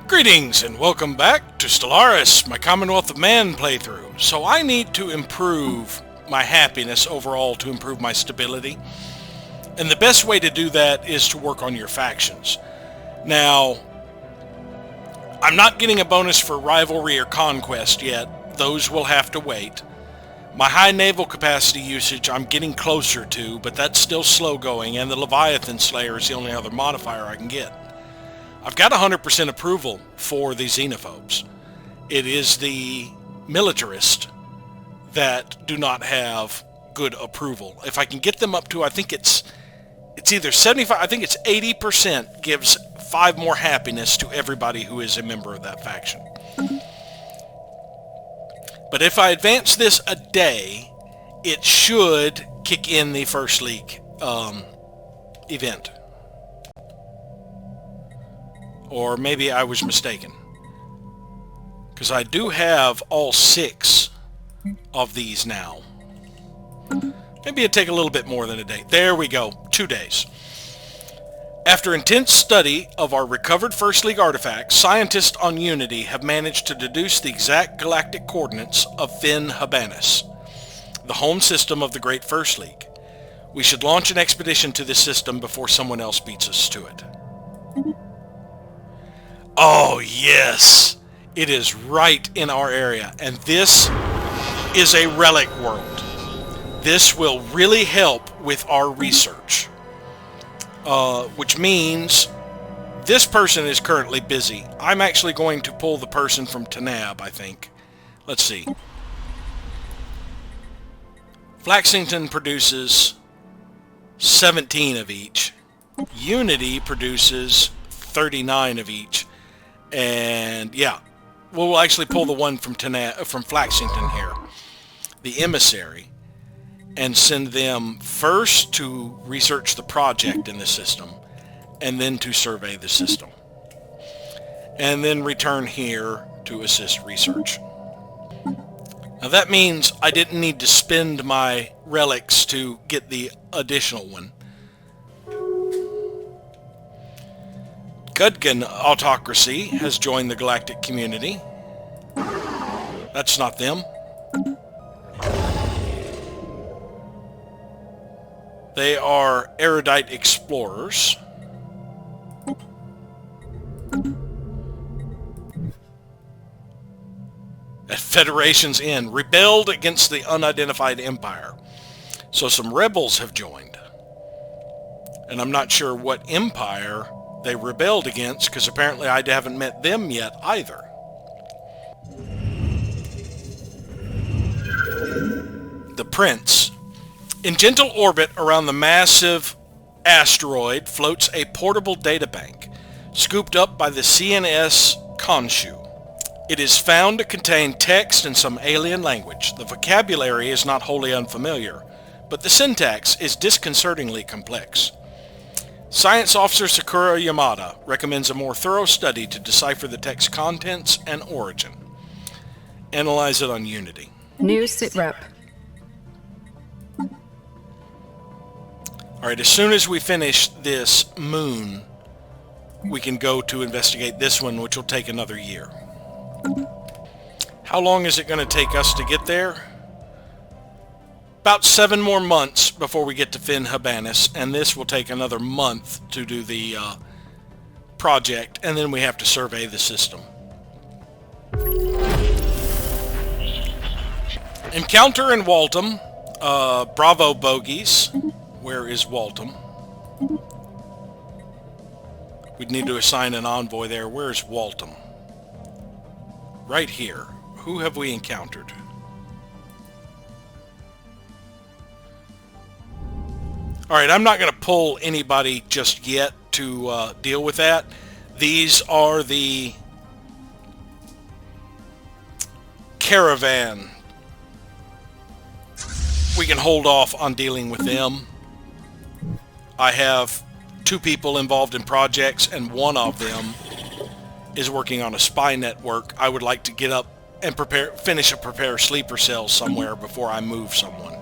Greetings and welcome back to Stellaris, my Commonwealth of Man playthrough. So I need to improve my happiness overall to improve my stability. And the best way to do that is to work on your factions. Now, I'm not getting a bonus for rivalry or conquest yet. Those will have to wait. My high naval capacity usage I'm getting closer to, but that's still slow going, and the Leviathan Slayer is the only other modifier I can get. I've got 100% approval for the xenophobes. It is the militarist that do not have good approval. If I can get them up to, I think it's either 75, I think it's 80% gives 5 more happiness to everybody who is a member of that faction. But if I advance this a day, it should kick in the First League event. Or maybe I was mistaken. Because I do have all 6 of these now. Maybe it'd take a little bit more than a day. There we go. 2 days. After intense study of our recovered First League artifacts, scientists on Unity have managed to deduce the exact galactic coordinates of Finn Habanus, the home system of the Great First League. We should launch an expedition to this system before someone else beats us to it. Oh yes, it is right in our area, and this is a relic world. This will really help with our research, which means this person is currently busy. I'm actually going to pull the person from Tanab, I think. Let's see. Flaxington produces 17 of each. Unity produces 39 of each. And yeah, we'll actually pull the one from Flaxington here, the emissary, and send them first to research the project in the system, and then to survey the system, and then return here to assist research. Now that means I didn't need to spend my relics to get the additional one. Gudgan Autocracy has joined the galactic community. That's not them. They are erudite explorers. At Federation's end, rebelled against the unidentified empire. So some rebels have joined. And I'm not sure what empire they rebelled against, because apparently I haven't met them yet either. The Prince. In gentle orbit around the massive asteroid floats a portable databank, scooped up by the CNS Khonshu. It is found to contain text in some alien language. The vocabulary is not wholly unfamiliar, but the syntax is disconcertingly complex. Science Officer Sakura Yamada recommends a more thorough study to decipher the text contents and origin. Analyze it on Unity. New sitrep. Alright, as soon as we finish this moon, we can go to investigate this one, which will take another year. How long is it going to take us to get there? About 7 more months before we get to Finn Habanus, and this will take another month to do the project, and then we have to survey the system. Encounter in Waltham. Bravo bogies. Where is Waltham? We'd need to assign an envoy there. Where's Waltham? Right here. Who have we encountered? Alright, I'm not going to pull anybody just yet to deal with that. These are the caravan. We can hold off on dealing with them. I have 2 people involved in projects, and one of them is working on a spy network. I would like to get up and prepare sleeper cells somewhere before I move someone.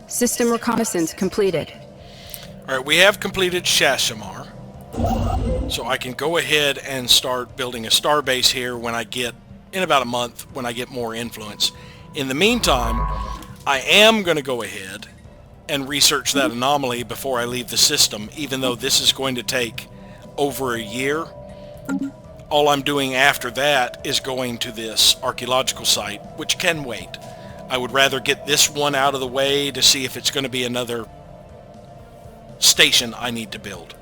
System reconnaissance completed. Alright, we have completed Shashamar. So I can go ahead and start building a star base here when I get, in about a month, when I get more influence. In the meantime, I am going to go ahead and research that anomaly before I leave the system, even though this is going to take over a year. All I'm doing after that is going to this archaeological site, which can wait. I would rather get this one out of the way to see if it's going to be another station I need to build.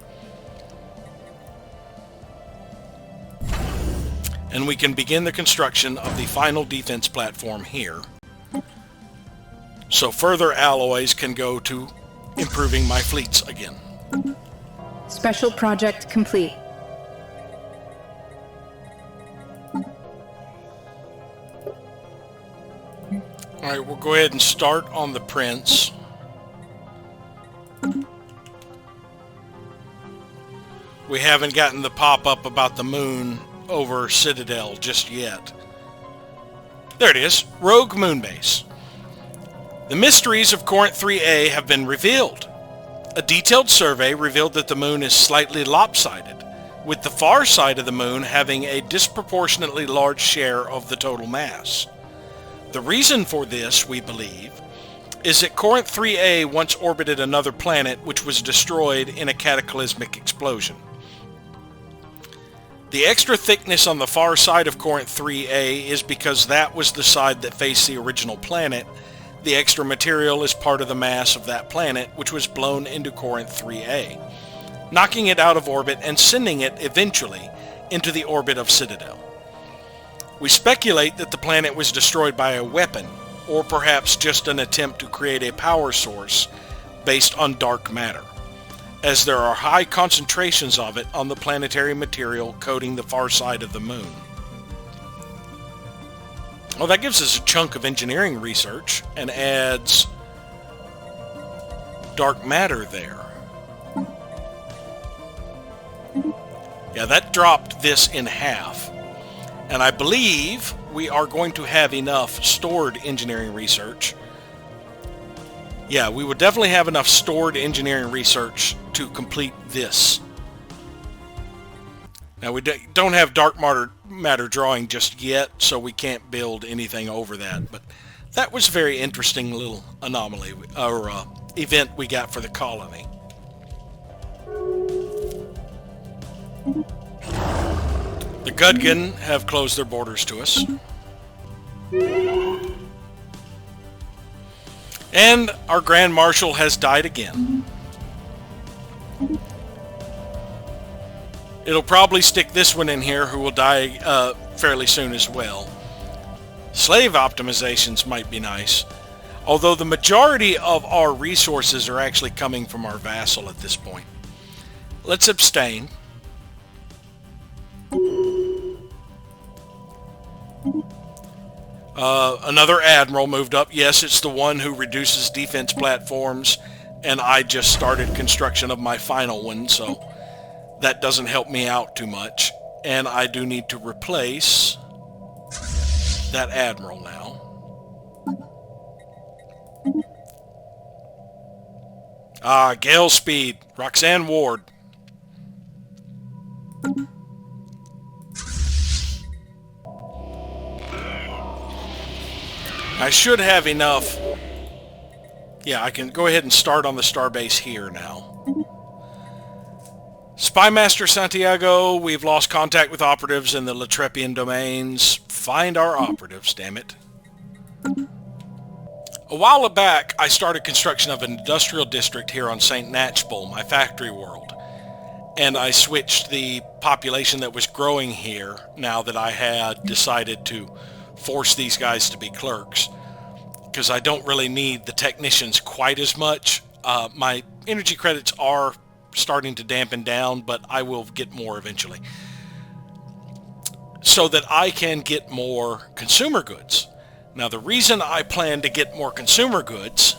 And we can begin the construction of the final defense platform here. So further alloys can go to improving my fleets again. Special project complete. Alright, we'll go ahead and start on the Prince. We haven't gotten the pop-up about the moon over Citadel just yet. There it is, Rogue Moon Base. The mysteries of Corinth 3A have been revealed. A detailed survey revealed that the moon is slightly lopsided, with the far side of the moon having a disproportionately large share of the total mass. The reason for this, we believe, is that Corinth 3A once orbited another planet which was destroyed in a cataclysmic explosion. The extra thickness on the far side of Corinth 3A is because that was the side that faced the original planet. The extra material is part of the mass of that planet, which was blown into Corinth 3A, knocking it out of orbit and sending it eventually into the orbit of Citadel. We speculate that the planet was destroyed by a weapon, or perhaps just an attempt to create a power source based on dark matter, as there are high concentrations of it on the planetary material coating the far side of the moon. Well, that gives us a chunk of engineering research and adds dark matter there. Yeah, that dropped this in half. And I believe we are going to have enough stored engineering research. Yeah, we would definitely have enough stored engineering research to complete this. Now, we don't have dark matter drawing just yet, so we can't build anything over that. But that was a very interesting little anomaly, or event we got for the colony. The Gudgan have closed their borders to us. And our Grand Marshal has died again. It'll probably stick this one in here, who will die fairly soon as well. Slave optimizations might be nice, although the majority of our resources are actually coming from our vassal at this point. Let's abstain. Another admiral moved up. Yes, it's the one who reduces defense platforms, and I just started construction of my final one, so that doesn't help me out too much. And I do need to replace that admiral now. Gale Speed, Roxanne Ward. I should have enough. Yeah, I can go ahead and start on the starbase here now. Spymaster Santiago, we've lost contact with operatives in the Latrepian domains. Find our operatives, damn it. A while back, I started construction of an industrial district here on St. Natchbull, my factory world. And I switched the population that was growing here now that I had decided to force these guys to be clerks, because I don't really need the technicians quite as much. My energy credits are starting to dampen down, but I will get more eventually, so that I can get more consumer goods. Now, the reason I plan to get more consumer goods,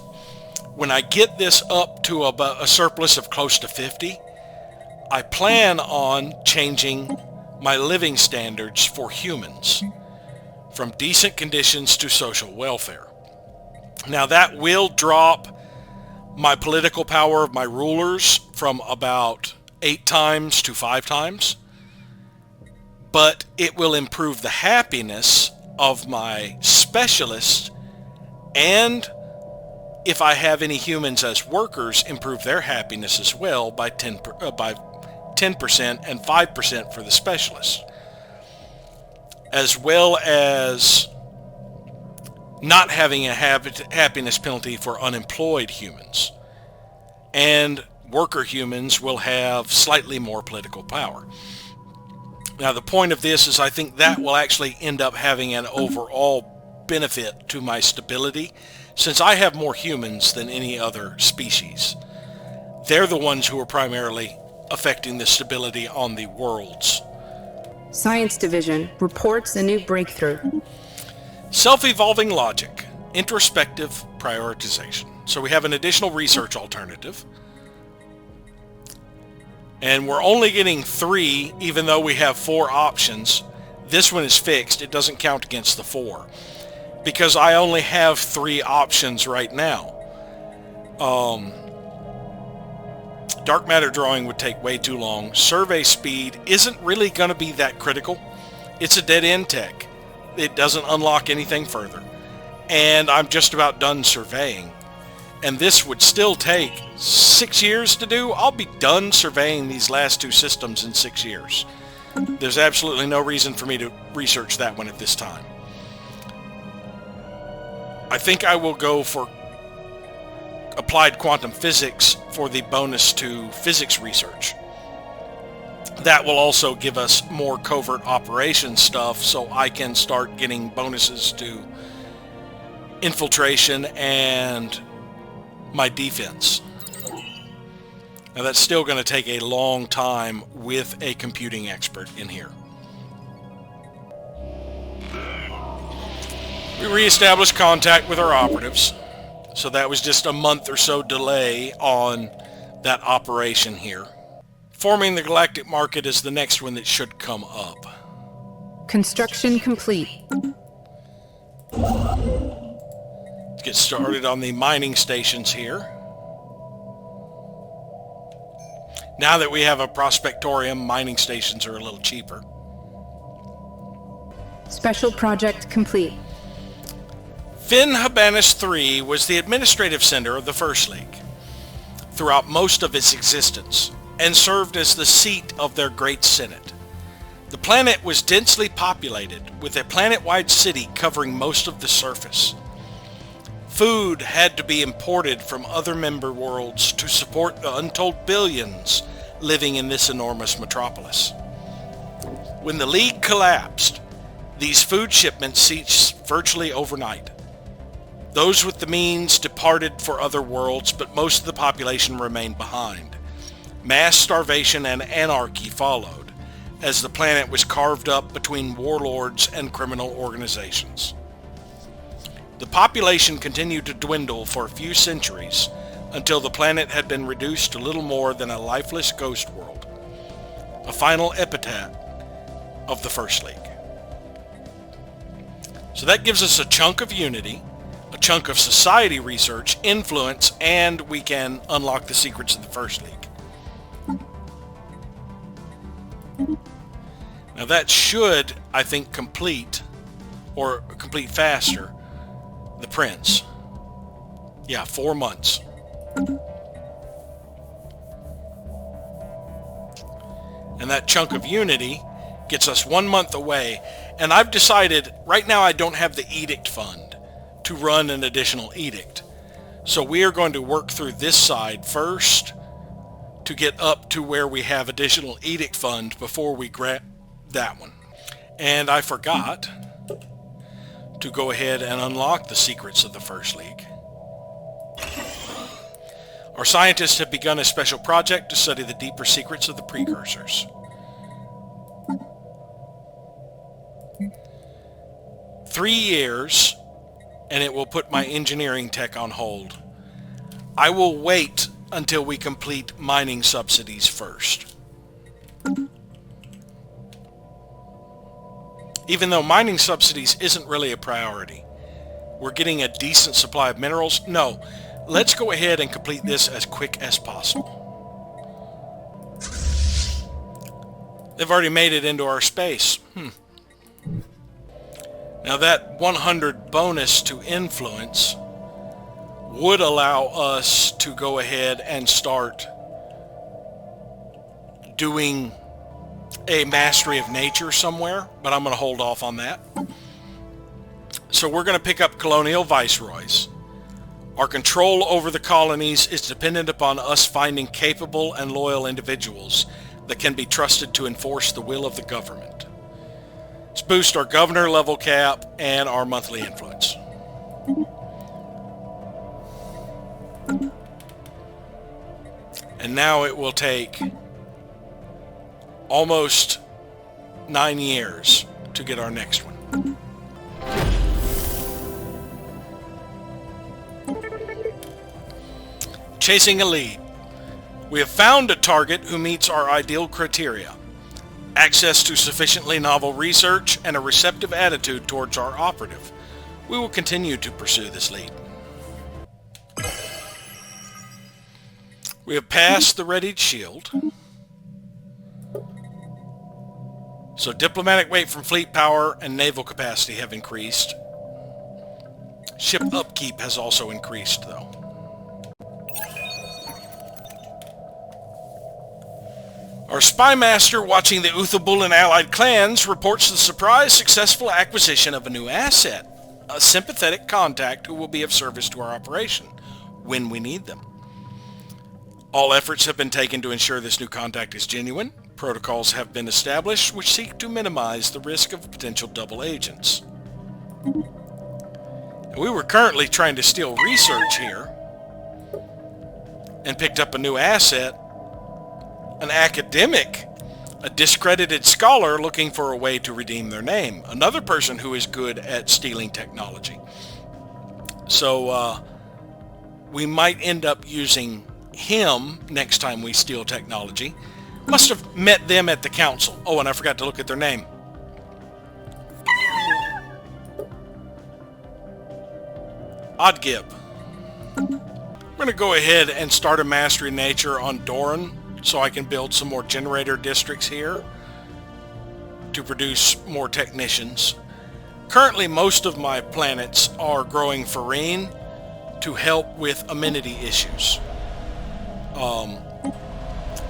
when I get this up to about a surplus of close to 50, I plan on changing my living standards for humans from decent conditions to social welfare. Now, that will drop my political power of my rulers from about 8 times to 5 times. But it will improve the happiness of my specialists, and if I have any humans as workers, improve their happiness as well by 10% and 5% for the specialists, as well as not having a happiness penalty for unemployed humans. And worker humans will have slightly more political power. Now, the point of this is I think that will actually end up having an overall benefit to my stability, since I have more humans than any other species. They're the ones who are primarily affecting the stability on the worlds. Science Division reports a new breakthrough. Self-evolving logic, introspective prioritization. So we have an additional research alternative. And we're only getting 3, even though we have 4 options. This one is fixed. It doesn't count against the 4. Because I only have 3 options right now. Dark matter drawing would take way too long. Survey speed isn't really going to be that critical. It's a dead-end tech. It doesn't unlock anything further. And I'm just about done surveying. And this would still take 6 years to do. I'll be done surveying these last 2 systems in 6 years. There's absolutely no reason for me to research that one at this time. I think I will go for applied quantum physics for the bonus to physics research. That will also give us more covert operations stuff, so I can start getting bonuses to infiltration and my defense. Now that's still going to take a long time with a computing expert in here. We reestablished contact with our operatives, so that was just a month or so delay on that operation here. Forming the galactic market is the next one that should come up. Construction complete. Let's get started on the mining stations here. Now that we have a prospectorium, mining stations are a little cheaper. Special project complete. Finn Habanis III was the administrative center of the First League throughout most of its existence, and served as the seat of their Great Senate. The planet was densely populated, with a planet-wide city covering most of the surface. Food had to be imported from other member worlds to support the untold billions living in this enormous metropolis. When the League collapsed, these food shipments ceased virtually overnight. Those with the means departed for other worlds, but most of the population remained behind. Mass starvation and anarchy followed, as the planet was carved up between warlords and criminal organizations. The population continued to dwindle for a few centuries, until the planet had been reduced to little more than a lifeless ghost world, a final epitaph of the First League. So that gives us a chunk of unity, a chunk of society research, influence, and we can unlock the secrets of the First League. Now that should, I think, complete faster, the Prince. Yeah, 4 months. And that chunk of unity gets us 1 month away. And I've decided, right now I don't have the edict fund to run an additional edict. So we are going to work through this side first to get up to where we have additional edict fund before we grab that one. And I forgot to go ahead and unlock the secrets of the First League. Our scientists have begun a special project to study the deeper secrets of the precursors. Three years, and it will put my engineering tech on hold. I will wait until we complete mining subsidies first. Even though mining subsidies isn't really a priority. We're getting a decent supply of minerals. No, let's go ahead and complete this as quick as possible. They've already made it into our space. Now that 100 bonus to influence would allow us to go ahead and start doing a mastery of nature somewhere, but I'm going to hold off on that. So we're going to pick up colonial viceroys. Our control over the colonies is dependent upon us finding capable and loyal individuals that can be trusted to enforce the will of the government. Let's boost our governor level cap and our monthly influence. And now it will take almost 9 years to get our next one. Chasing a lead. We have found a target who meets our ideal criteria. Access to sufficiently novel research and a receptive attitude towards our operative. We will continue to pursue this lead. We have passed the readied shield. So diplomatic weight from fleet power and naval capacity have increased. Ship upkeep has also increased, though. Our spy master watching the Uthubul and allied clans reports the surprise successful acquisition of a new asset, a sympathetic contact who will be of service to our operation when we need them. All efforts have been taken to ensure this new contact is genuine. Protocols have been established which seek to minimize the risk of potential double agents. And we were currently trying to steal research here and picked up a new asset, an academic, a discredited scholar looking for a way to redeem their name, another person who is good at stealing technology. So we might end up using him next time we steal technology. Must have met them at the council. Oh, and I forgot to look at their name. Oddgib. I'm going to go ahead and start a mastery nature on Doran so I can build some more generator districts here to produce more technicians. Currently, most of my planets are growing farine to help with amenity issues.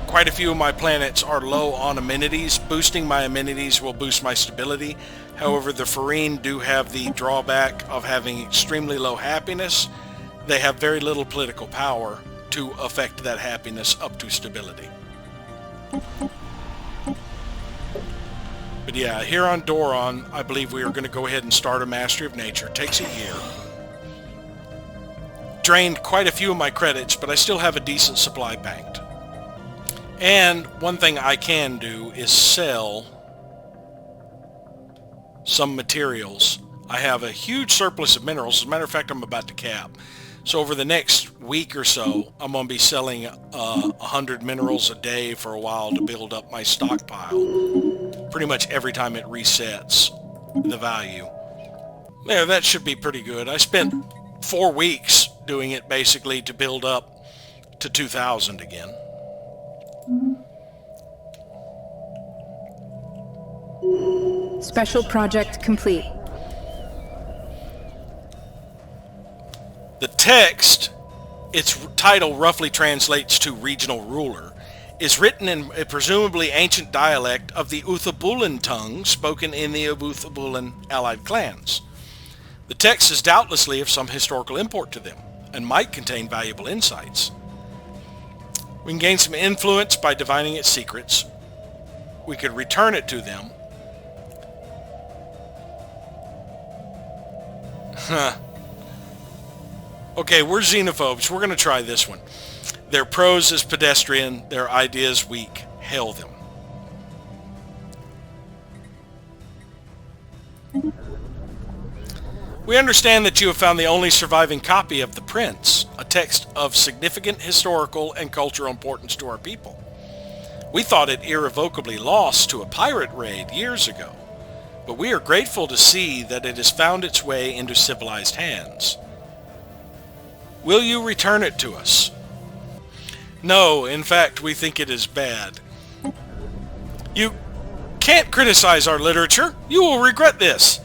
Quite a few of my planets are low on amenities. Boosting my amenities will boost my stability. However, the farine do have the drawback of having extremely low happiness. They have very little political power to affect that happiness up to stability. But yeah, here on Doran, I believe we are going to go ahead and start a Mastery of Nature. It takes a year. Drained quite a few of my credits, but I still have a decent supply banked. And one thing I can do is sell some materials. I have a huge surplus of minerals. As a matter of fact, I'm about to cap. So over the next week or so, I'm going to be selling 100 minerals a day for a while to build up my stockpile. Pretty much every time it resets the value. Yeah, that should be pretty good. I spent 4 weeks doing it basically to build up to 2,000 again. Special project complete. The text, its title roughly translates to regional ruler, is written in a presumably ancient dialect of the Uthubulan tongue spoken in the Uthubulan allied clans. The text is doubtlessly of some historical import to them and might contain valuable insights. We can gain some influence by divining its secrets. We could return it to them. Okay, we're xenophobes. We're going to try this one. Their prose is pedestrian, their ideas weak. Hail them. We understand that you have found the only surviving copy of The Prince, a text of significant historical and cultural importance to our people. We thought it irrevocably lost to a pirate raid years ago, but we are grateful to see that it has found its way into civilized hands. Will you return it to us? No, in fact, we think it is bad. You Can't criticize our literature. You will regret this.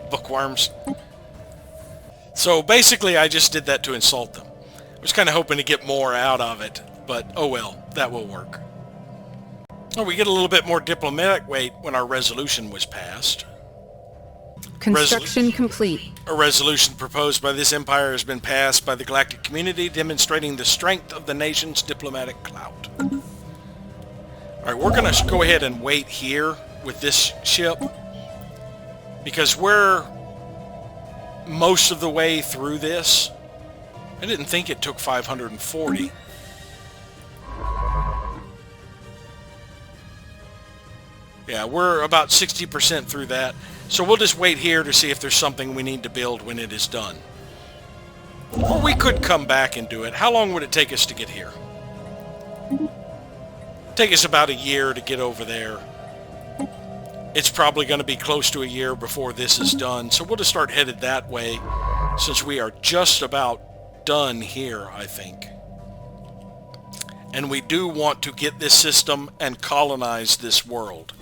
Bookworms. So basically I just did that to insult them. I was kind of hoping to get more out of it, but oh well, that will work. Oh, we get a little bit more diplomatic weight when our resolution was passed. Construction complete. A resolution proposed by this empire has been passed by the galactic community, demonstrating the strength of the nation's diplomatic clout. Alright, we're going to go ahead and wait here with this ship, because we're most of the way through this. I didn't think it took 540. Yeah, we're about 60% through that. So we'll just wait here to see if there's something we need to build when it is done. Or we could come back and do it. How long would it take us to get here? Take us about a year to get over there. It's probably going to be close to a year before this is done. So we'll just start headed that way, since we are just about done here, I think. And we do want to get this system and colonize this world,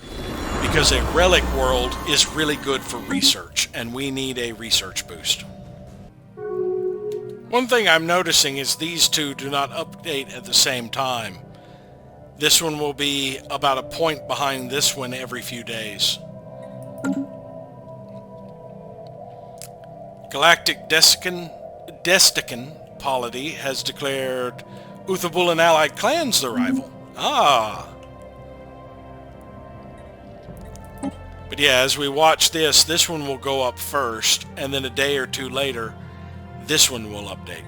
because a relic world is really good for research, and we need a research boost. One thing I'm noticing is these two do not update at the same time. This one will be about a point behind this one every few days. Galactic Destican polity has declared Uthabul allied clans their rival. Ah. But yeah, as we watch this one will go up first, and then a day or two later, this one will update.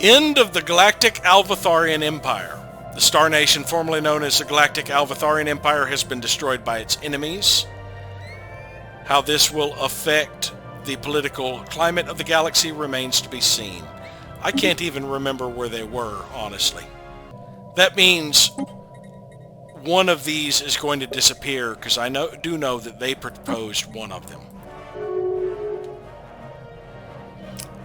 End of the Galactic Alvatharian Empire. The star nation formerly known as the Galactic Alvatharian Empire has been destroyed by its enemies. How this will affect the political climate of the galaxy remains to be seen. I can't even remember where they were, honestly. That means one of these is going to disappear, because I do know that they proposed one of them.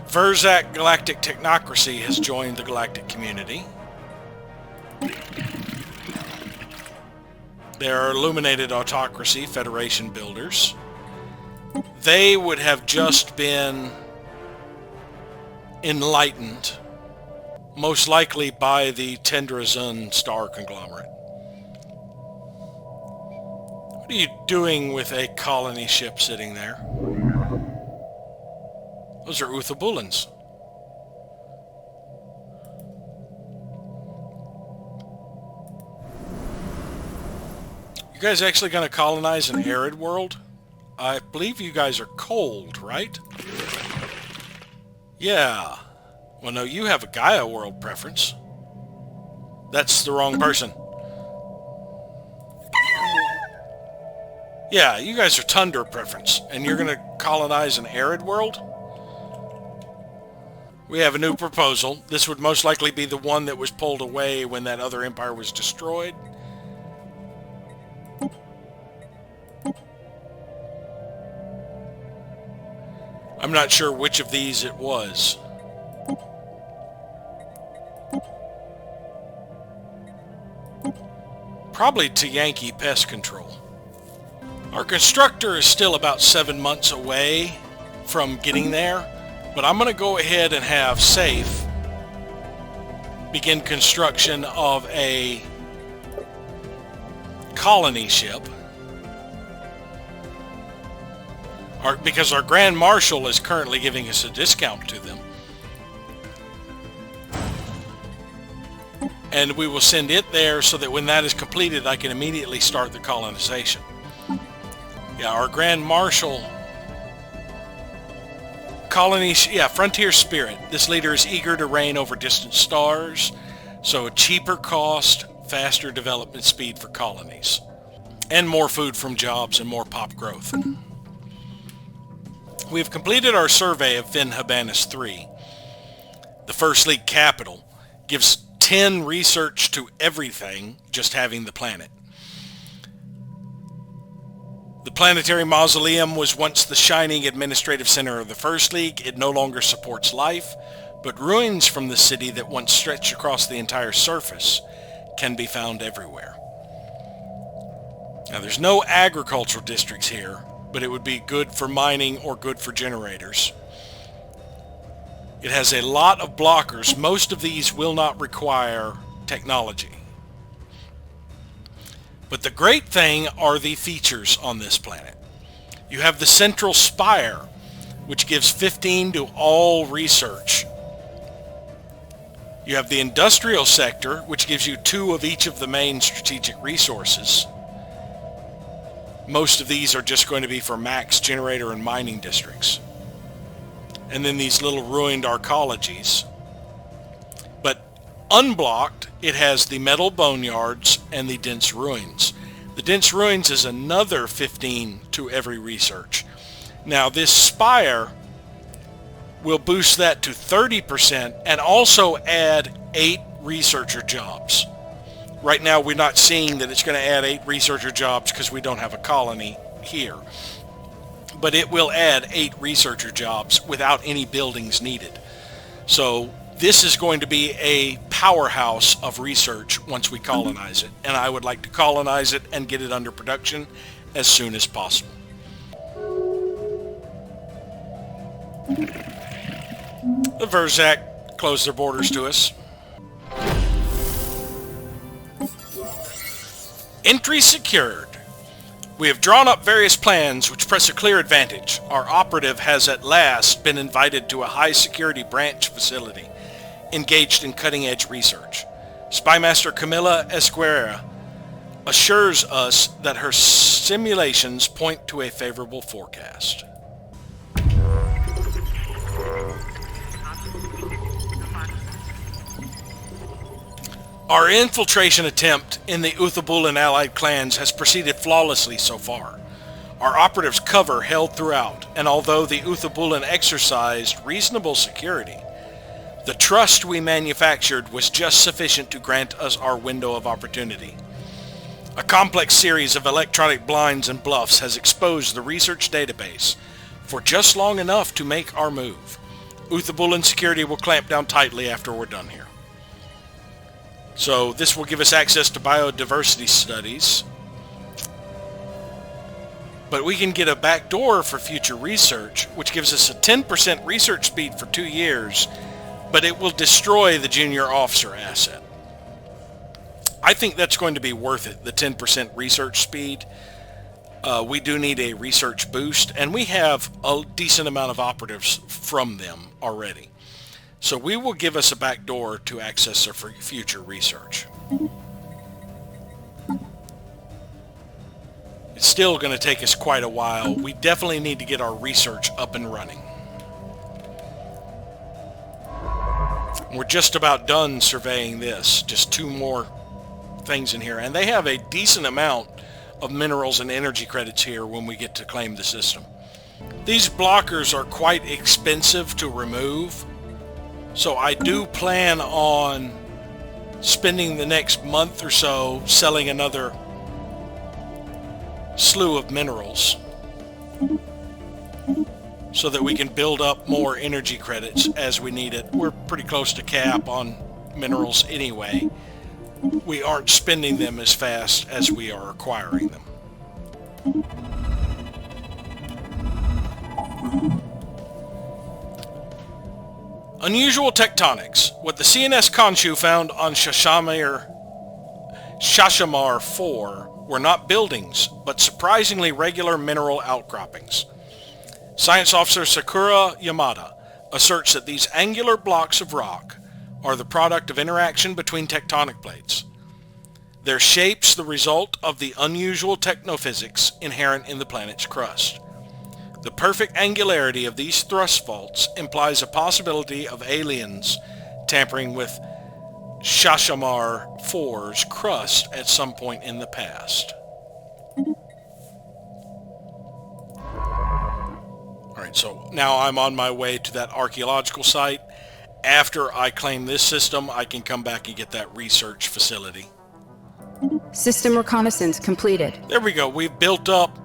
Verzak Galactic Technocracy has joined the galactic community. They are Illuminated Autocracy Federation builders. They would have just been enlightened, most likely by the Tendrazun star conglomerate. What are you doing with a colony ship sitting there? Those are Uthabulans. You guys actually going to colonize an arid world? I believe you guys are cold, right? Yeah. Well, no, you have a Gaia world preference. That's the wrong person. Yeah, you guys are Tundra preference, and you're going to colonize an arid world? We have a new proposal. This would most likely be the one that was pulled away when that other empire was destroyed. I'm not sure which of these it was. Probably to Yankee Pest Control. Our constructor is still about 7 months away from getting there. But I'm going to go ahead and have Safe begin construction of a colony ship. Because our Grand Marshal is currently giving us a discount to them. And we will send it there so that when that is completed, I can immediately start the colonization. Yeah, our Grand Marshal... Colony, yeah, Frontier Spirit. This leader is eager to reign over distant stars, so a cheaper cost, faster development speed for colonies. And more food from jobs and more pop growth. We have completed our survey of Finn Habanus 3. The First League capital gives 10 research to everything, just having the planet. The planetary mausoleum was once the shining administrative center of the First League. It no longer supports life, but ruins from the city that once stretched across the entire surface can be found everywhere. Now, there's no agricultural districts here, but it would be good for mining or good for generators. It has a lot of blockers. Most of these will not require technology. But the great thing are the features on this planet. You have the central spire, which gives 15 to all research. You have the industrial sector, which gives you 2 of each of the main strategic resources. Most of these are just going to be for max generator and mining districts. And then these little ruined arcologies. But unblocked, it has the metal boneyards and the dense ruins. The dense ruins is another 15 to every research. Now this spire will boost that to 30% and also add 8 researcher jobs. Right now we're not seeing that it's going to add 8 researcher jobs because we don't have a colony here. But it will add 8 researcher jobs without any buildings needed. So this is going to be a powerhouse of research once we colonize it. And I would like to colonize it and get it under production as soon as possible. The Verzak closed their borders to us. Entry secured. We have drawn up various plans which press a clear advantage. Our operative has at last been invited to a high security branch facility engaged in cutting edge research. Spymaster Camilla Esquerra assures us that her simulations point to a favorable forecast. Our infiltration attempt in the Uthubul and allied clans has proceeded flawlessly so far. Our operatives' cover held throughout, and although the Uthubulan exercised reasonable security, the trust we manufactured was just sufficient to grant us our window of opportunity. A complex series of electronic blinds and bluffs has exposed the research database for just long enough to make our move. Uthubulan security will clamp down tightly after we're done here. So this will give us access to biodiversity studies. But we can get a backdoor for future research, which gives us a 10% research speed for 2 years, but it will destroy the junior officer asset. I think that's going to be worth it, the 10% research speed. We do need a research boost, and we have a decent amount of operatives from them already. So we will give us a backdoor to access their future research. It's still going to take us quite a while. We definitely need to get our research up and running. We're just about done surveying this. Just 2 more things in here. And they have a decent amount of minerals and energy credits here when we get to claim the system. These blockers are quite expensive to remove. So I do plan on spending the next month or so selling another slew of minerals so that we can build up more energy credits as we need it. We're pretty close to cap on minerals anyway. We aren't spending them as fast as we are acquiring them. Unusual tectonics. What the CNS Khonshu found on Shashamar 4 were not buildings, but surprisingly regular mineral outcroppings. Science Officer Sakura Yamada asserts that these angular blocks of rock are the product of interaction between tectonic plates. Their shapes the result of the unusual technophysics inherent in the planet's crust. The perfect angularity of these thrust faults implies a possibility of aliens tampering with Shashamar 4's crust at some point in the past. Alright, so now I'm on my way to that archaeological site. After I claim this system, I can come back and get that research facility. System reconnaissance completed. There we go. We've built up.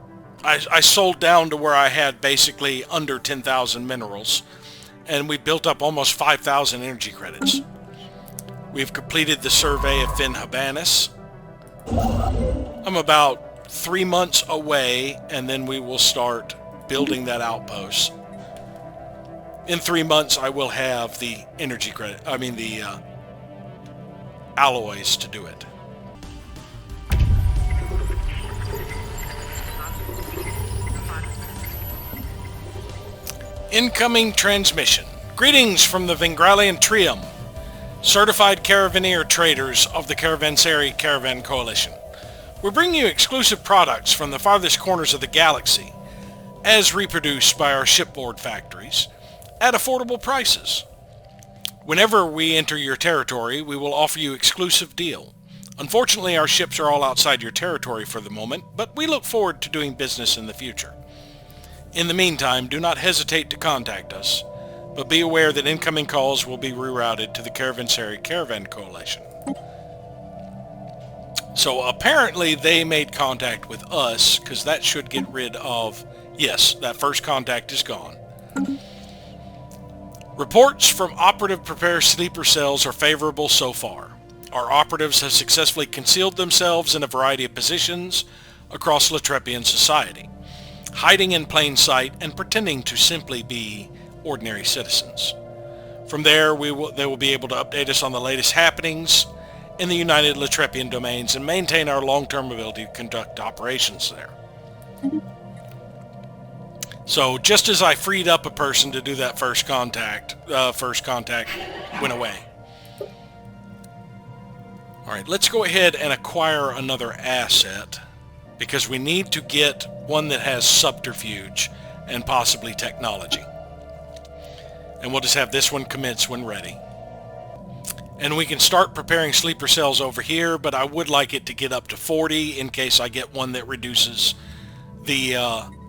I sold down to where I had basically under 10,000 minerals. and we built up almost 5,000 energy credits. We've completed the survey of Finn Habanis. I'm about 3 months away, and then we will start building that outpost. In 3 months, I will have the energy credit, the alloys to do it. Incoming transmission. Greetings from the Vengralian Trium, certified caravaneer traders of the Caravanserai Caravan Coalition. We bring you exclusive products from the farthest corners of the galaxy, as reproduced by our shipboard factories, at affordable prices. Whenever we enter your territory, we will offer you exclusive deal. Unfortunately, our ships are all outside your territory for the moment, but we look forward to doing business in the future. In the meantime, do not hesitate to contact us, but be aware that incoming calls will be rerouted to the Caravanserai Caravan Coalition. So apparently they made contact with us, because that should get rid of... Yes, that first contact is gone. Reports from operative prepared sleeper cells are favorable so far. Our operatives have successfully concealed themselves in a variety of positions across Latrepian society, hiding in plain sight and pretending to simply be ordinary citizens. From there, they will be able to update us on the latest happenings in the United Latrepian domains and maintain our long-term ability to conduct operations there. So just as I freed up a person to do that first contact went away. Alright, let's go ahead and acquire another asset, because we need to get one that has subterfuge and possibly technology. And we'll just have this one commence when ready. And we can start preparing sleeper cells over here, but I would like it to get up to 40 in case I get one that reduces the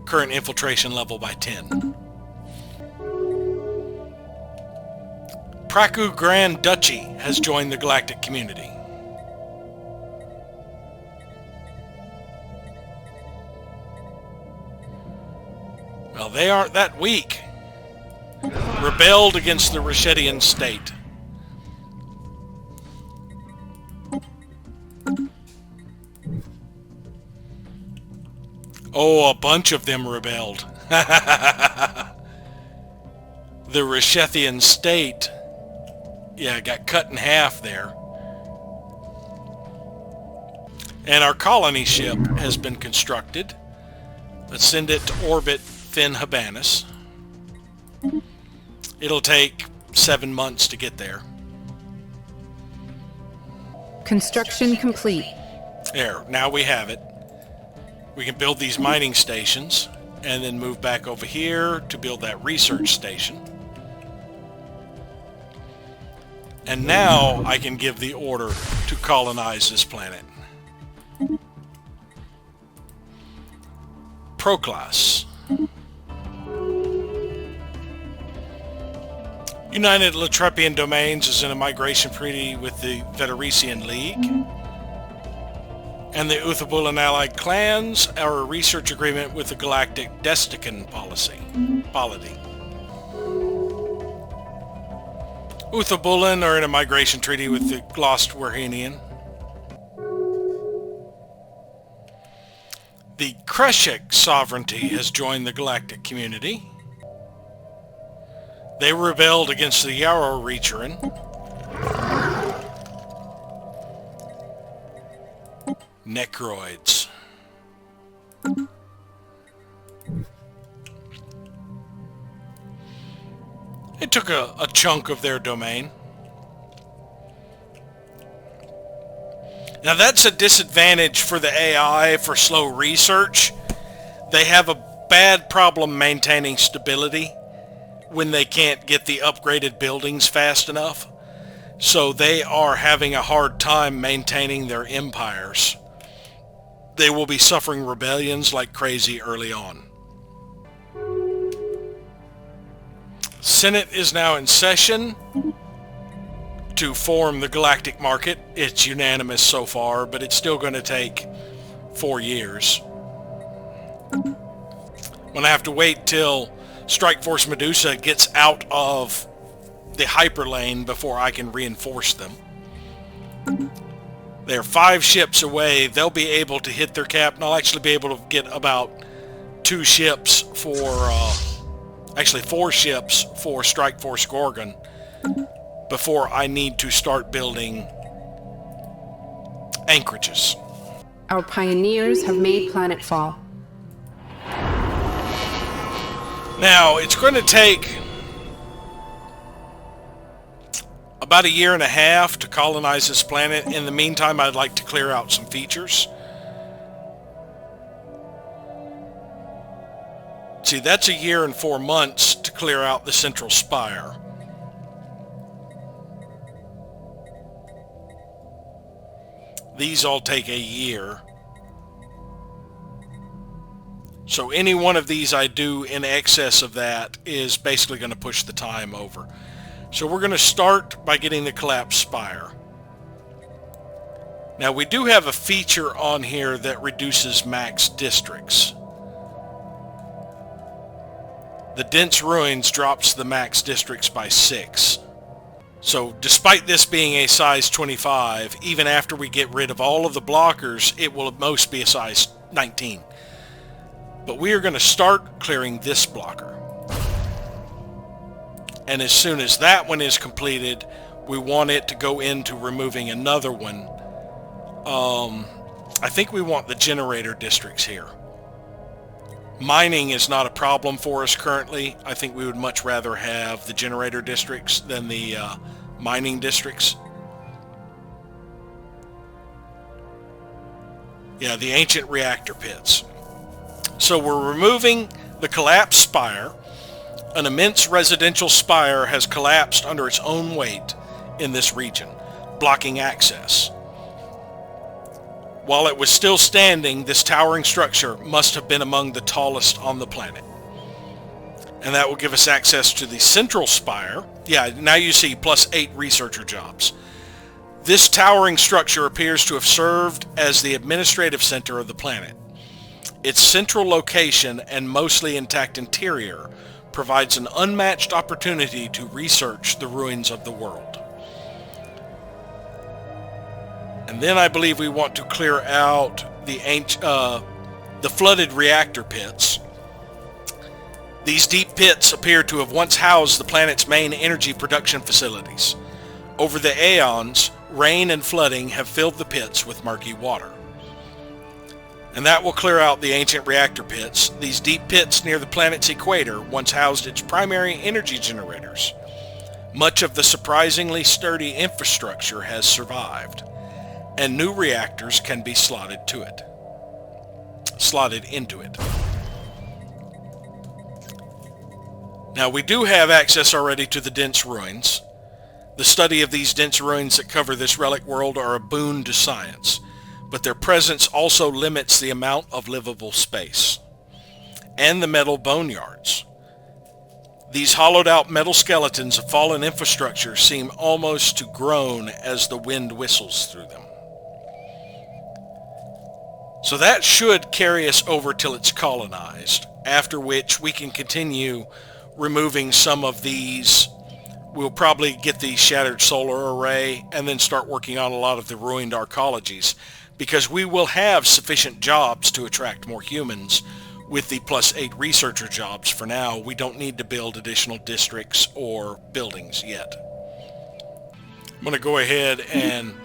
current infiltration level by 10. Praku Grand Duchy has joined the galactic community. Well, they aren't that weak. Rebelled against the Rashetian state. Oh, a bunch of them rebelled. The Rashetian state, yeah, got cut in half there. And our colony ship has been constructed. Let's send it to orbit Finn Habanis. It'll take 7 months to get there. Construction complete. There, now we have it. We can build these mining stations and then move back over here to build that research station. And now I can give the order to colonize this planet. Proclass. United Latrepian Domains is in a migration treaty with the Veteresian League. And the Uthabulan allied clans are a research agreement with the Galactic Destican polity. Uthabulan are in a migration treaty with the Glostwarhenian. The Kreshek sovereignty has joined the galactic community. They rebelled against the Yarrow Reacherin. Necroids. It took a chunk of their domain. Now that's a disadvantage for the AI for slow research. They have a bad problem maintaining stability when they can't get the upgraded buildings fast enough. So they are having a hard time maintaining their empires. They will be suffering rebellions like crazy early on. Senate is now in session to form the galactic market. It's unanimous so far, but it's still going to take 4 years. I'm going to have to wait till Strike Force Medusa gets out of the hyperlane before I can reinforce them. They're 5 ships away. They'll be able to hit their cap, and I'll actually be able to get about 2 ships for, actually 4 ships for Strike Force Gorgon before I need to start building anchorages. Our pioneers have made planetfall. Now, it's going to take about 1.5 years to colonize this planet. In the meantime, I'd like to clear out some features. See, that's 1 year and 4 months to clear out the central spire. These all take 1 year. So any one of these I do in excess of that is basically going to push the time over. So we're going to start by getting the collapsed spire. Now we do have a feature on here that reduces max districts. The dense ruins drops the max districts by 6. So despite this being a size 25, even after we get rid of all of the blockers, it will at most be a size 19. But we are going to start clearing this blocker. And as soon as that one is completed, we want it to go into removing another one. I think we want the generator districts here. Mining is not a problem for us currently. I think we would much rather have the generator districts than the mining districts. Yeah, the ancient reactor pits. So we're removing the collapsed spire. An immense residential spire has collapsed under its own weight in this region, blocking access. While it was still standing, this towering structure must have been among the tallest on the planet. And that will give us access to the central spire. Yeah, now you see +8 researcher jobs. This towering structure appears to have served as the administrative center of the planet. Its central location and mostly intact interior provides an unmatched opportunity to research the ruins of the world. And then I believe we want to clear out the flooded reactor pits. These deep pits appear to have once housed the planet's main energy production facilities. Over the aeons, rain and flooding have filled the pits with murky water. And that will clear out the ancient reactor pits. These deep pits near the planet's equator once housed its primary energy generators. Much of the surprisingly sturdy infrastructure has survived, and new reactors can be slotted into it. Now we do have access already to the dense ruins. The study of these dense ruins that cover this relic world are a boon to science, but their presence also limits the amount of livable space. And the metal boneyards. These hollowed out metal skeletons of fallen infrastructure seem almost to groan as the wind whistles through them. So that should carry us over till it's colonized, after which we can continue removing some of these. We'll probably get the shattered solar array and then start working on a lot of the ruined arcologies, because we will have sufficient jobs to attract more humans with the +8 researcher jobs for now. We don't need to build additional districts or buildings yet. I'm going to go ahead and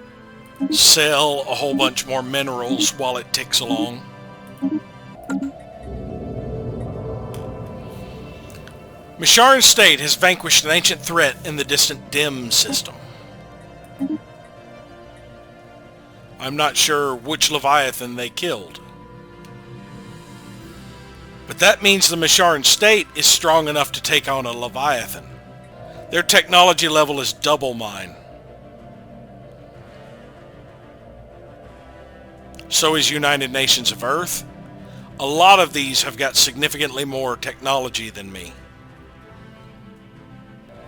sell a whole bunch more minerals while it ticks along. Misharan State has vanquished an ancient threat in the distant Dim system. I'm not sure which Leviathan they killed. But that means the Misharan State is strong enough to take on a Leviathan. Their technology level is double mine. So is United Nations of Earth. A lot of these have got significantly more technology than me.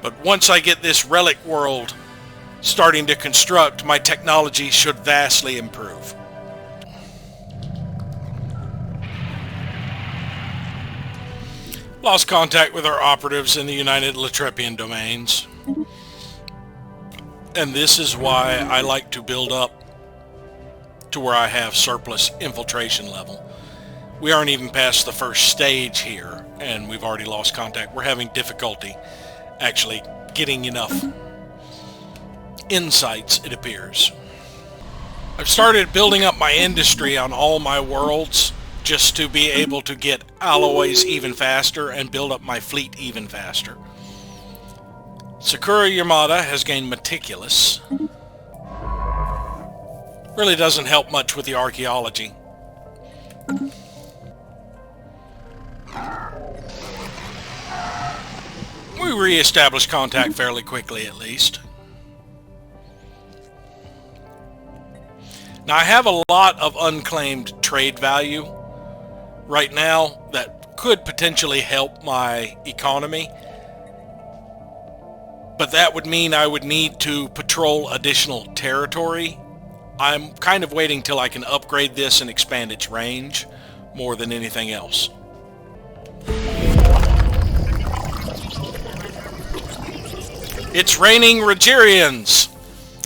But once I get this relic world starting to construct, my technology should vastly improve. Lost contact with our operatives in the United Latrepian domains. And this is why I like to build up to where I have surplus infiltration level. We aren't even past the first stage here, and we've already lost contact. We're having difficulty actually getting enough insights, it appears. I've started building up my industry on all my worlds just to be able to get alloys even faster and build up my fleet even faster. Sakura Yamada has gained Meticulous. Really doesn't help much with the archaeology. We re-established contact fairly quickly, at least. Now, I have a lot of unclaimed trade value right now that could potentially help my economy, but that would mean I would need to patrol additional territory. I'm kind of waiting till I can upgrade this and expand its range more than anything else. It's raining Rogerians!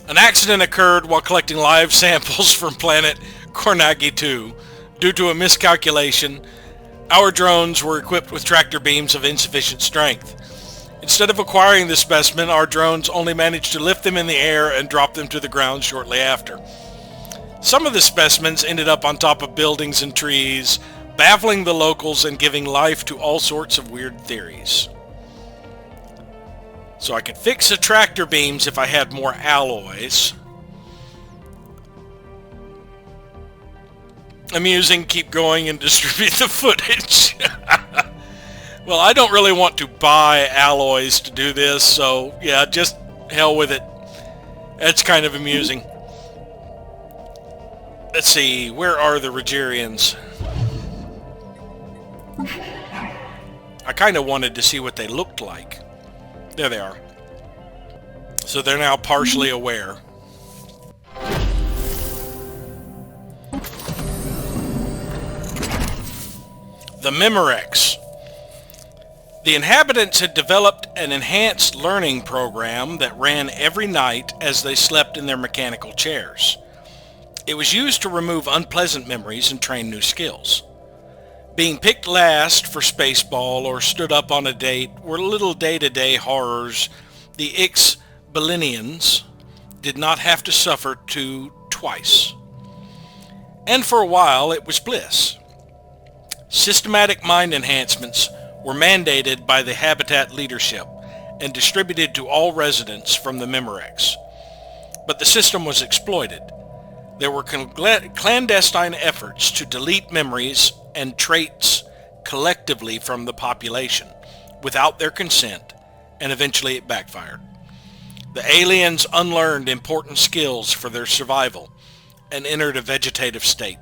An accident occurred while collecting live samples from planet Kornagi 2. Due to a miscalculation, our drones were equipped with tractor beams of insufficient strength. Instead of acquiring the specimen, our drones only managed to lift them in the air and drop them to the ground shortly after. Some of the specimens ended up on top of buildings and trees, baffling the locals and giving life to all sorts of weird theories. So I could fix the tractor beams if I had more alloys. Amusing, keep going and distribute the footage. Well, I don't really want to buy alloys to do this, so yeah, just hell with it. It's kind of amusing. Let's see, where are the Rogerians? I kind of wanted to see what they looked like. There they are. So they're now partially aware. The Memorex. The inhabitants had developed an enhanced learning program that ran every night as they slept in their mechanical chairs. It was used to remove unpleasant memories and train new skills. Being picked last for Spaceball or stood up on a date were little day-to-day horrors the Ix-Belinians did not have to suffer to twice. And for a while it was bliss. Systematic mind enhancements were mandated by the Habitat leadership and distributed to all residents from the Memorex. But the system was exploited. There were clandestine efforts to delete memories and traits collectively from the population without their consent, and eventually it backfired. The aliens unlearned important skills for their survival and entered a vegetative state.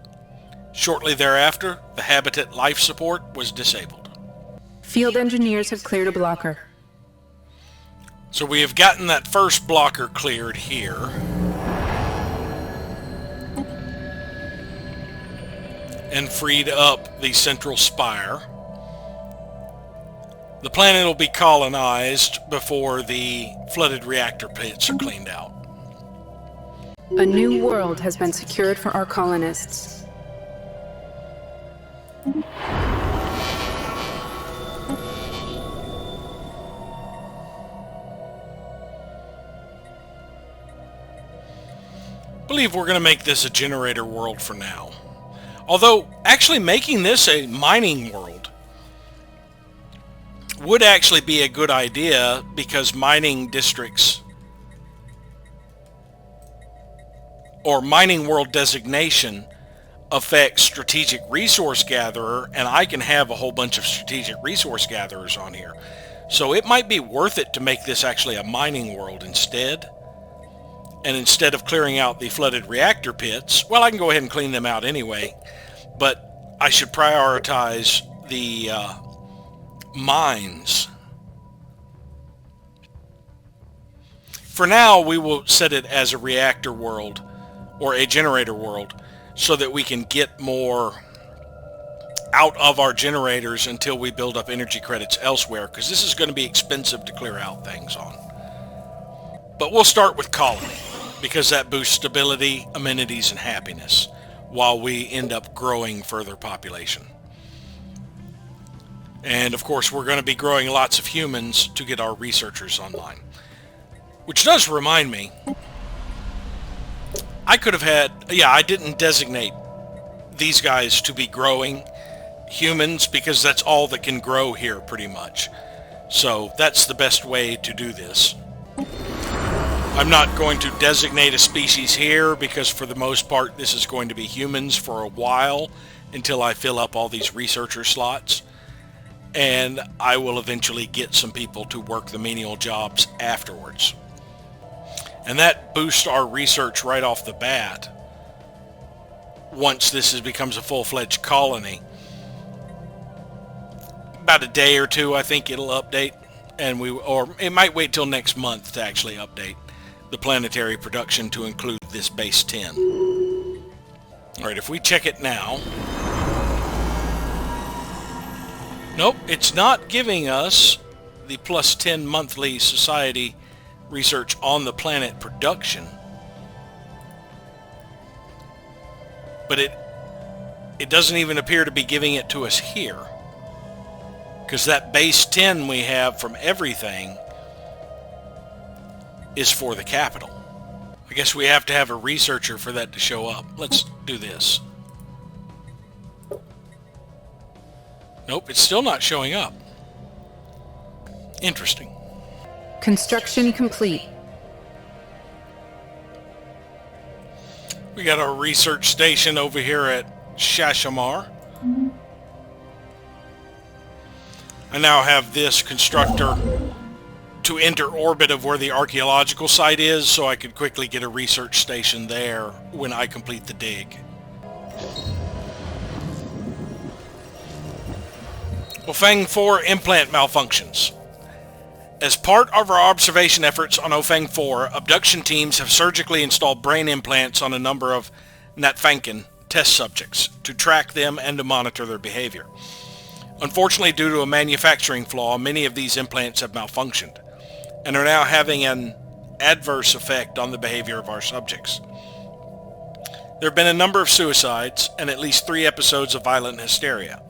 Shortly thereafter, the Habitat life support was disabled. Field engineers have cleared a blocker. So we have gotten that first blocker cleared here. And freed up the central spire. The planet will be colonized before the flooded reactor pits are cleaned out. A new world has been secured for our colonists. I believe we're going to make this a generator world for now. Although, actually making this a mining world would actually be a good idea, because mining districts or mining world designation affects strategic resource gatherer, and I can have a whole bunch of strategic resource gatherers on here. So it might be worth it to make this actually a mining world instead. And instead of clearing out the flooded reactor pits, well, I can go ahead and clean them out anyway, but I should prioritize the mines. For now, we will set it as a reactor world or a generator world so that we can get more out of our generators until we build up energy credits elsewhere, because this is going to be expensive to clear out things on. But we'll start with colony, because that boosts stability, amenities, and happiness, while we end up growing further population. And of course, we're going to be growing lots of humans to get our researchers online. Which does remind me, I could have had, I didn't designate these guys to be growing humans because that's all that can grow here pretty much. So that's the best way to do this. I'm not going to designate a species here because for the most part this is going to be humans for a while until I fill up all these researcher slots. And I will eventually get some people to work the menial jobs afterwards. And that boosts our research right off the bat once this becomes a full-fledged colony. About a day or two I think it'll update, and or it might wait till next month to actually update the planetary production to include this base 10. Alright, if we check it now, nope, it's not giving us the plus 10 monthly society research on the planet production. But it doesn't even appear to be giving it to us here. Because that base 10 we have from everything is for the capital. I guess we have to have a researcher for that to show up. Let's do this. Nope, it's still not showing up. Interesting. Construction complete. We got our research station over here at Shashamar. I now have this constructor to enter orbit of where the archaeological site is, so I could quickly get a research station there when I complete the dig. Ofeng 4 implant malfunctions. As part of our observation efforts on Ofeng 4, abduction teams have surgically installed brain implants on a number of Natfankin test subjects to track them and to monitor their behavior. Unfortunately, due to a manufacturing flaw, many of these implants have malfunctioned and are now having an adverse effect on the behavior of our subjects. There have been a number of suicides and at least 3 episodes of violent hysteria.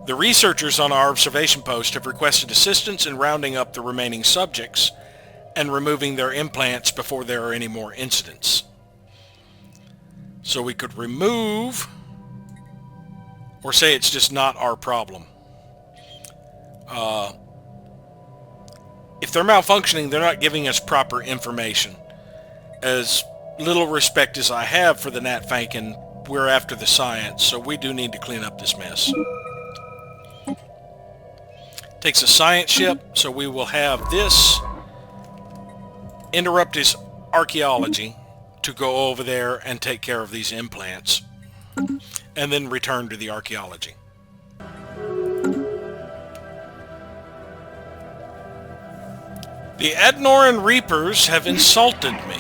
The researchers on our observation post have requested assistance in rounding up the remaining subjects and removing their implants before there are any more incidents. So we could remove, or say it's just not our problem. If they're malfunctioning, they're not giving us proper information. As little respect as I have for the Natfankin, we're after the science, so we do need to clean up this mess. Takes a science ship, so we will have this interrupt his archaeology to go over there and take care of these implants, and then return to the archaeology. The Adnoran Reapers have insulted me.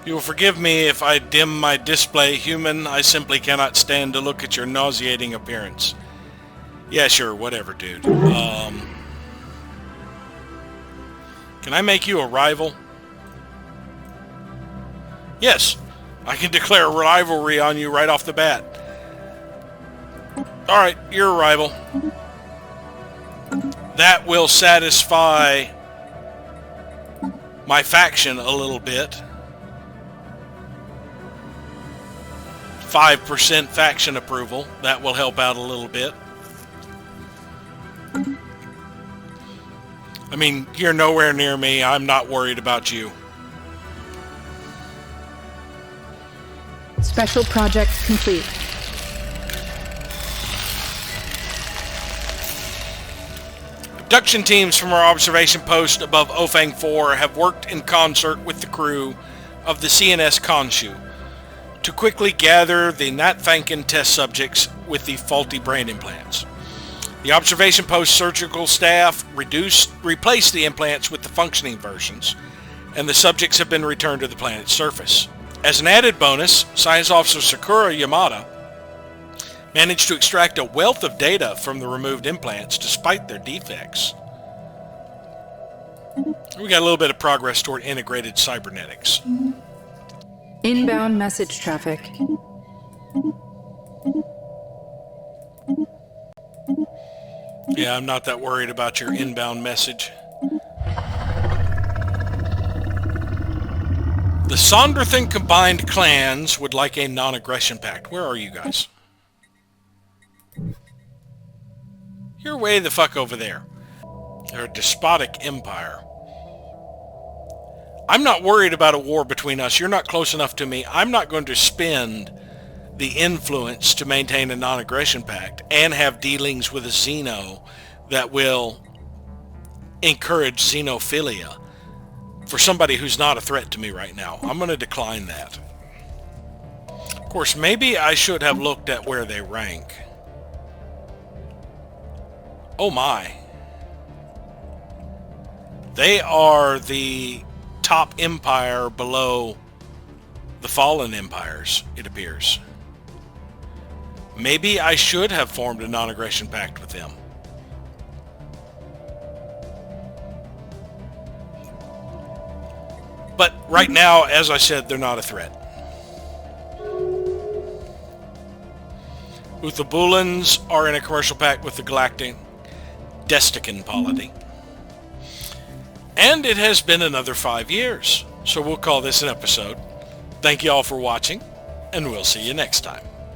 You will forgive me if I dim my display, human. I simply cannot stand to look at your nauseating appearance. Yeah, sure, whatever, dude. Can I make you a rival? Yes, I can declare rivalry on you right off the bat. Alright, you're a rival. That will satisfy my faction a little bit. 5% faction approval. That will help out a little bit. I mean, you're nowhere near me. I'm not worried about you. Special project complete. Abduction teams from our observation post above Ofeng 4 have worked in concert with the crew of the CNS Khonshu to quickly gather the Natfankin test subjects with the faulty brain implants. The observation post surgical staff replaced the implants with the functioning versions, and the subjects have been returned to the planet's surface. As an added bonus, Science Officer Sakura Yamada managed to extract a wealth of data from the removed implants despite their defects. We got a little bit of progress toward integrated cybernetics. Inbound message traffic. Yeah, I'm not that worried about your inbound message. The Sondrathan combined clans would like a non-aggression pact. Where are you guys? You're way the fuck over there. They're a despotic empire. I'm not worried about a war between us. You're not close enough to me. I'm not going to spend the influence to maintain a non-aggression pact and have dealings with a Xeno that will encourage xenophilia for somebody who's not a threat to me right now. I'm going to decline that. Of course, maybe I should have looked at where they rank. Oh my. They are the top empire below the fallen empires, it appears. Maybe I should have formed a non-aggression pact with them. But right now, as I said, they're not a threat. Uthobulans are in a commercial pact with the Galactic Destican polity. And it has been another 5 years. So we'll call this an episode. Thank you all for watching, and we'll see you next time.